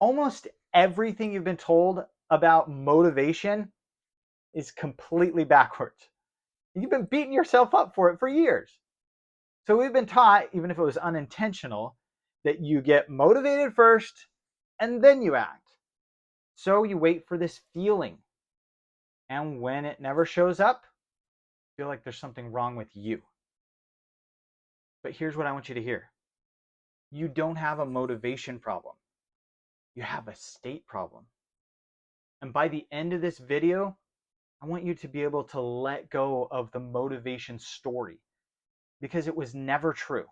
Almost everything you've been told about motivation is completely backwards. You've been beating yourself up for it for years. So we've been taught, even if it was unintentional, that you get motivated first and then you act. So you wait for this feeling. And when it never shows up, you feel like there's something wrong with you. But here's what I want you to hear. You don't have a motivation problem. You have a state problem. And by the end of this video, I want you to be able to let go of the motivation story because it was never true.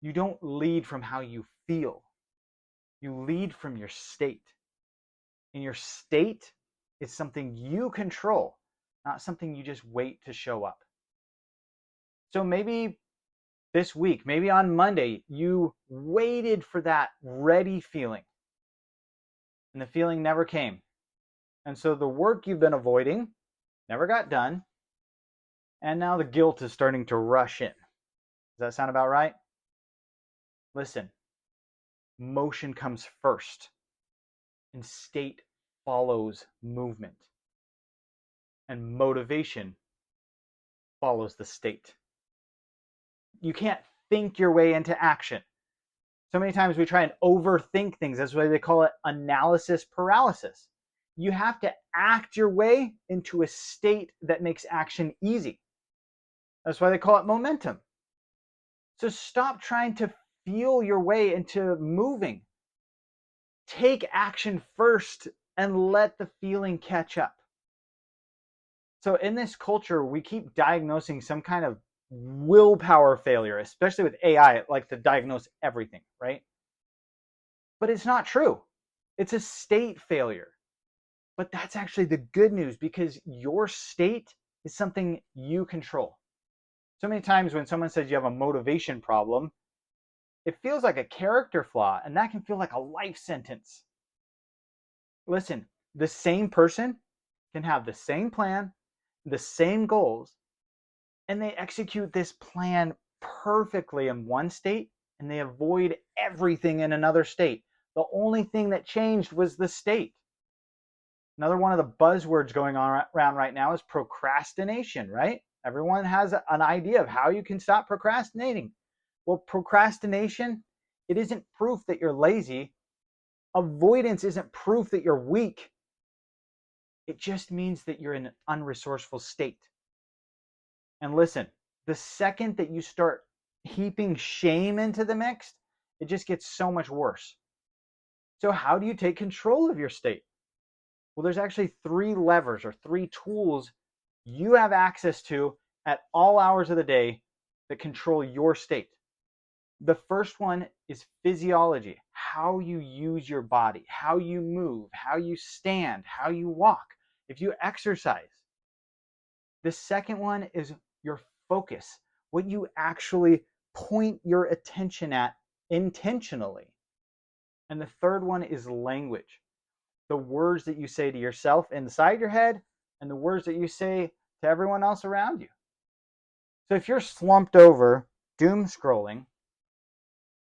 You don't lead from how you feel. You lead from your state. And your state is something you control, not something you just wait to show up. So maybe this week, maybe on Monday, you waited for that ready feeling and the feeling never came. And so the work you've been avoiding never got done. And now the guilt is starting to rush in. Does that sound about right? Listen, motion comes first and state follows movement. And motivation follows the state. You can't think your way into action. So many times we try and overthink things. That's why they call it analysis paralysis. You have to act your way into a state that makes action easy. That's why they call it momentum. So stop trying to feel your way into moving. Take action first and let the feeling catch up. So in this culture, we keep diagnosing some kind of willpower failure, especially with AI. It likes to diagnose everything, right? But it's not true. It's a state failure. But that's actually the good news because your state is something you control. So many times when someone says you have a motivation problem, it feels like a character flaw, and that can feel like a life sentence. Listen, the same person can have the same plan, the same goals, and they execute this plan perfectly in one state and they avoid everything in another state. The only thing that changed was the state. Another one of the buzzwords going on around right now is procrastination, right? Everyone has an idea of how you can stop procrastinating. Well, procrastination, it isn't proof that you're lazy. Avoidance isn't proof that you're weak. It just means that you're in an unresourceful state. And listen, the second that you start heaping shame into the mix, it just gets so much worse. So how do you take control of your state? Well, there's actually 3 levers or 3 tools you have access to at all hours of the day that control your state. The first one is physiology, how you use your body, how you move, how you stand, how you walk, if you exercise. The second one is your focus, what you actually point your attention at intentionally. And the third one is language, the words that you say to yourself inside your head and the words that you say to everyone else around you. So if you're slumped over, doom scrolling,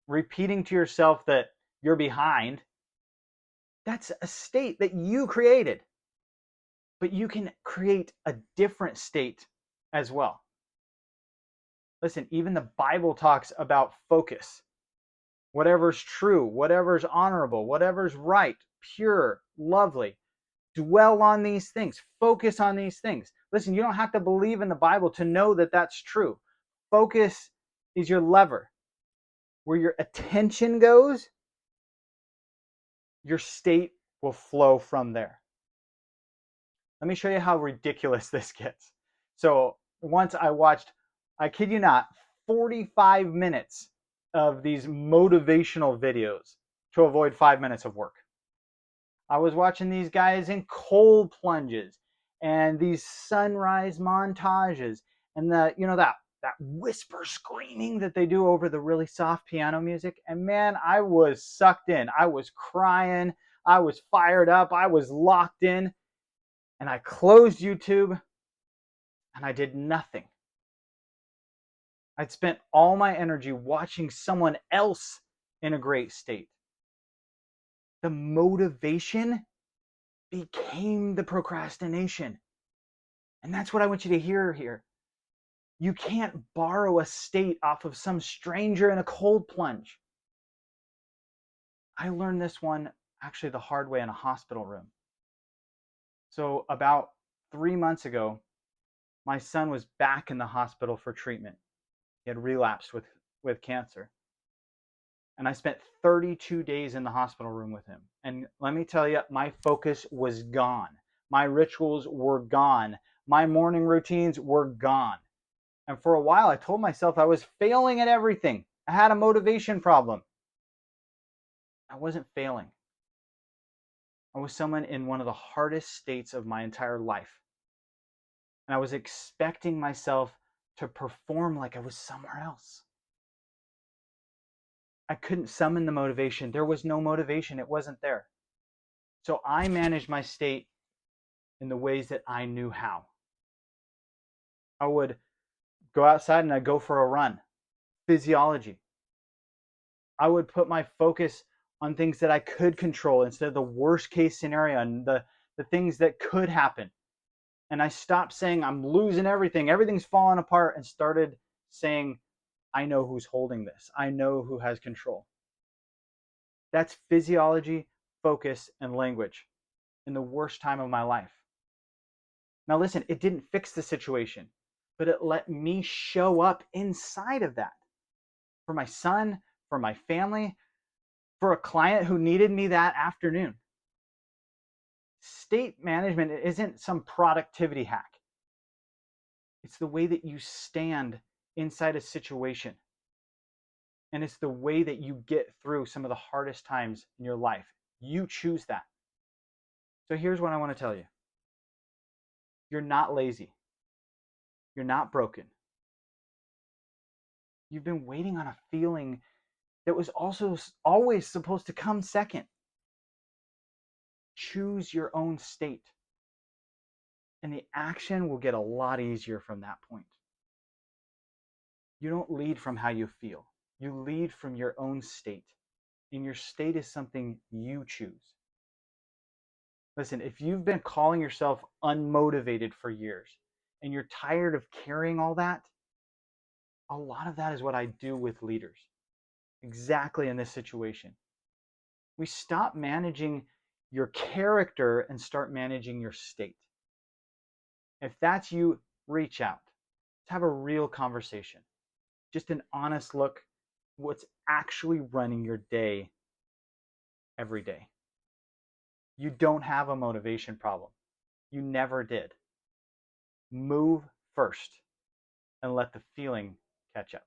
repeating to yourself that you're behind, that's a state that you created. But you can create a different state as well. Listen, even the Bible talks about focus. Whatever's true, whatever's honorable, whatever's right, pure, lovely. Dwell on these things. Focus on these things. Listen, you don't have to believe in the Bible to know that that's true. Focus is your lever. Where your attention goes, your state will flow from there. Let me show you how ridiculous this gets. So once I watched, I kid you not, 45 minutes of these motivational videos to avoid 5 minutes of work. I was watching these guys in cold plunges and these sunrise montages and that whisper screaming that they do over the really soft piano music. And man, I was sucked in. I was crying. I was fired up. I was locked in. And I closed YouTube and I did nothing. I'd spent all my energy watching someone else in a great state. The motivation became the procrastination. And that's what I want you to hear here. You can't borrow a state off of some stranger in a cold plunge. I learned this one actually the hard way in a hospital room. So, about 3 months ago, my son was back in the hospital for treatment. He had relapsed with cancer. And I spent 32 days in the hospital room with him. And let me tell you, my focus was gone. My rituals were gone. My morning routines were gone. And for a while, I told myself I was failing at everything. I had a motivation problem. I wasn't failing. I was someone in one of the hardest states of my entire life. And I was expecting myself to perform like I was somewhere else. I couldn't summon the motivation. There was no motivation. It wasn't there. So I managed my state in the ways that I knew how. I would go outside and I'd go for a run. Physiology. I would put my focus on things that I could control instead of the worst case scenario and the things that could happen. And I stopped saying I'm losing everything, everything's falling apart, and started saying, I know who's holding this. I know who has control. That's physiology, focus, and language in the worst time of my life. Now, listen, it didn't fix the situation, but it let me show up inside of that for my son, for my family, for a client who needed me that afternoon. State management isn't some productivity hack. It's the way that you stand inside a situation. And it's the way that you get through some of the hardest times in your life. You choose that. So here's what I want to tell you. You're not lazy. You're not broken. You've been waiting on a feeling that was also always supposed to come second. Choose your own state. And the action will get a lot easier from that point. You don't lead from how you feel. You lead from your own state. And your state is something you choose. Listen, if you've been calling yourself unmotivated for years and you're tired of carrying all that, a lot of that is what I do with leaders. Exactly in this situation. We stop managing your character and start managing your state. If that's you, reach out. Let's have a real conversation. Just an honest look what's actually running your day every day. You don't have a motivation problem. You never did. Move first and let the feeling catch up.